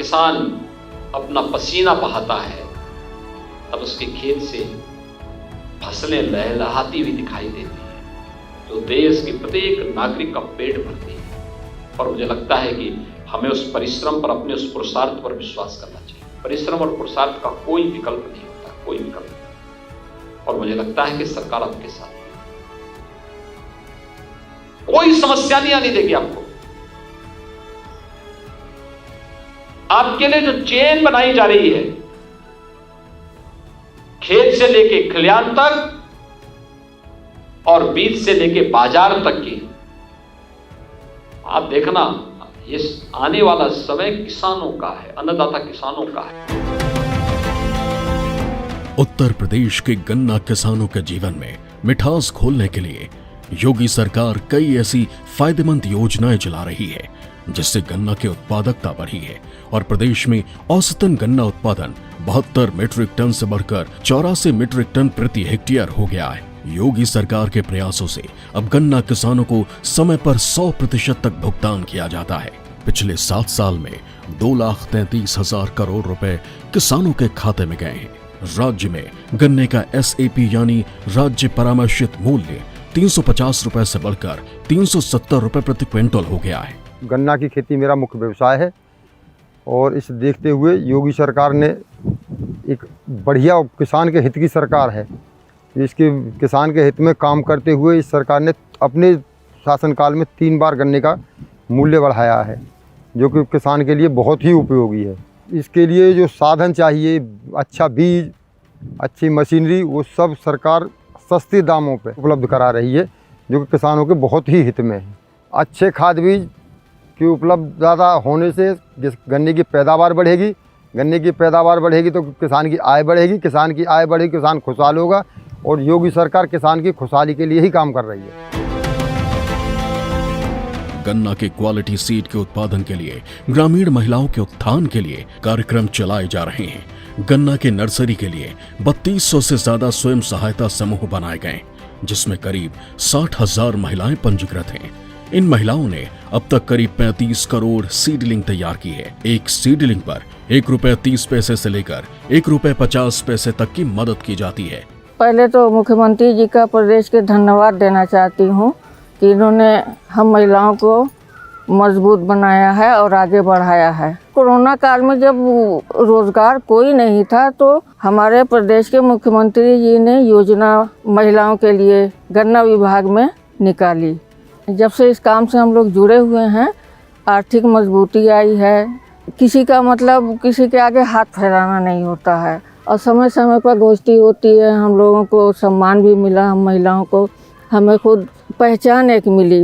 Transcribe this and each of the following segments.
किसान अपना पसीना बहाता है तब उसके खेत से फसलें लहलहाती हुई दिखाई देती है, जो देश के प्रत्येक नागरिक का पेट भरती है। और मुझे लगता है कि हमें उस परिश्रम पर, अपने उस पुरुषार्थ पर विश्वास करना चाहिए। परिश्रम और पुरुषार्थ का कोई विकल्प नहीं होता, कोई विकल्प नहीं। और मुझे लगता है कि सरकार आपके साथ है। कोई समस्या नहीं आने देगी आपको। आपके लिए जो चेन बनाई जा रही है, खेत से लेके खलिहान तक और बीज से लेके बाजार तक की, आप देखना ये आने वाला समय किसानों का है, अन्नदाता किसानों का है। उत्तर प्रदेश के गन्ना किसानों के जीवन में मिठास घोलने के लिए योगी सरकार कई ऐसी फायदेमंद योजनाएं चला रही है, जिससे गन्ना की उत्पादकता बढ़ी है और प्रदेश में औसतन गन्ना उत्पादन 72 मीट्रिक टन से बढ़कर 84 मीट्रिक टन प्रति हेक्टेयर हो गया है। योगी सरकार के प्रयासों से अब गन्ना किसानों को समय पर 100% तक भुगतान किया जाता है। पिछले 7 साल में 2,33,000 करोड़ रुपए किसानों के खाते में गए हैं। राज्य में गन्ने का SAP यानी राज्य परामर्शित मूल्य 350 रुपए से बढ़कर 370 रुपए प्रति क्विंटल हो गया है। गन्ना की खेती मेरा मुख्य व्यवसाय है और इसे देखते हुए योगी सरकार ने एक बढ़िया किसान के हित की सरकार है। इसके किसान के हित में काम करते हुए इस सरकार ने अपने शासनकाल में 3 बार गन्ने का मूल्य बढ़ाया है, जो कि किसान के लिए बहुत ही उपयोगी है। इसके लिए जो साधन चाहिए, अच्छा बीज, अच्छी मशीनरी, वो सब सरकार सस्ते दामों पे उपलब्ध करा रही है, जो कि किसानों के बहुत ही हित में है। अच्छे खाद बीज की उपलब्धता होने से गन्ने की पैदावार बढ़ेगी। गन्ने की पैदावार बढ़ेगी तो किसान की आय बढ़ेगी। किसान की आय बढ़ेगी, किसान खुशहाल होगा। और योगी सरकार किसान की खुशहाली के लिए ही काम कर रही है। गन्ना के क्वालिटी सीड के उत्पादन के लिए ग्रामीण महिलाओं के उत्थान के लिए कार्यक्रम चलाए जा रहे हैं। गन्ना के नर्सरी के लिए 3200 से ज्यादा स्वयं सहायता समूह बनाए गए, जिसमें करीब 60,000 महिलाएं पंजीकृत हैं। इन महिलाओं ने अब तक करीब 35 करोड़ सीडलिंग तैयार की है। एक सीडलिंग पर ₹1.30 से लेकर ₹1.50 तक की मदद की जाती है। पहले तो मुख्यमंत्री जी का प्रदेश के धन्यवाद देना चाहती हूँ कि इन्होंने हम महिलाओं को मजबूत बनाया है और आगे बढ़ाया है। कोरोना काल में जब रोजगार कोई नहीं था, तो हमारे प्रदेश के मुख्यमंत्री जी ने योजना महिलाओं के लिए गन्ना विभाग में निकाली। जब से इस काम से हम लोग जुड़े हुए हैं, आर्थिक मजबूती आई है। किसी का मतलब किसी के आगे हाथ फैलाना नहीं होता है और समय समय पर गोष्ठी होती है। हम लोगों को सम्मान भी मिला, हम महिलाओं को, हमें खुद पहचान एक मिली।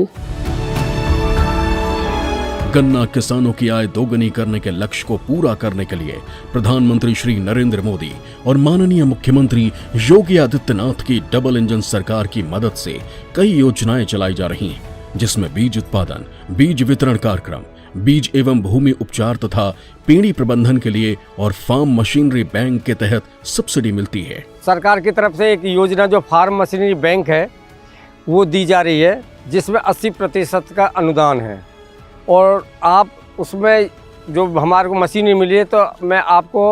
गन्ना किसानों की आय दोगुनी करने के लक्ष्य को पूरा करने के लिए प्रधानमंत्री श्री नरेंद्र मोदी और माननीय मुख्यमंत्री योगी आदित्यनाथ की डबल इंजन सरकार की मदद से कई योजनाएं चलाई जा रही हैं, जिसमें बीज उत्पादन, बीज वितरण कार्यक्रम, बीज एवं भूमि उपचार तथा पेड़ी प्रबंधन के लिए और फार्म मशीनरी बैंक के तहत सब्सिडी मिलती है। सरकार की तरफ से एक योजना जो फार्म मशीनरी बैंक है वो दी जा रही है, जिसमें 80% का अनुदान है। और आप उसमें जो हमारे को मशीनरी मिली है, तो मैं आपको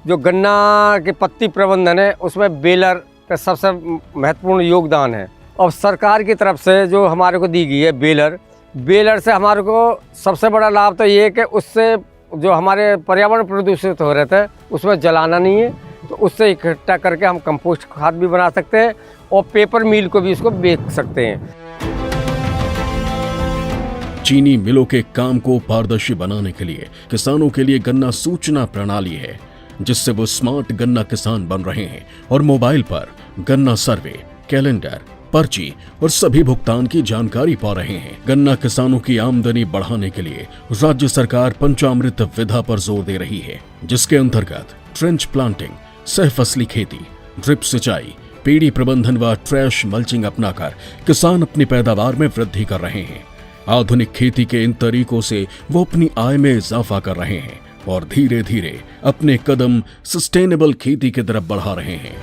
जो गन्ना के पत्ती प्रबंधन है उसमें बेलर का सबसे महत्वपूर्ण योगदान है। और सरकार की तरफ से जो हमारे को दी गई है बेलर से हमारे को सबसे बड़ा लाभ तो ये है कि उससे जो हमारे पर्यावरण प्रदूषित हो रहे थे उसमें जलाना नहीं है, तो उससे इकट्ठा करके हम कंपोस्ट खाद भी बना सकते हैं और पेपर मिल को भी इसको बेच सकते हैं। चीनी मिलों के काम को पारदर्शी बनाने के लिए किसानों के लिए गन्ना सूचना प्रणाली है, जिससे वो स्मार्ट गन्ना किसान बन रहे हैं और मोबाइल पर गन्ना सर्वे, कैलेंडर, पर्ची और सभी भुगतान की जानकारी पा रहे हैं। गन्ना किसानों की आमदनी बढ़ाने के लिए राज्य सरकार पंचामृत विधा पर जोर दे रही है, जिसके अंतर्गत ट्रेंच प्लांटिंग, सहफसली खेती, ड्रिप सिंचाई, पेड़ी प्रबंधन व ट्रैश मल्चिंग अपनाकर किसान अपनी पैदावार में वृद्धि कर रहे हैं। आधुनिक खेती के इन तरीकों से वो अपनी आय में इजाफा कर रहे हैं और धीरे धीरे अपने कदम सस्टेनेबल खेती की तरफ बढ़ा रहे हैं।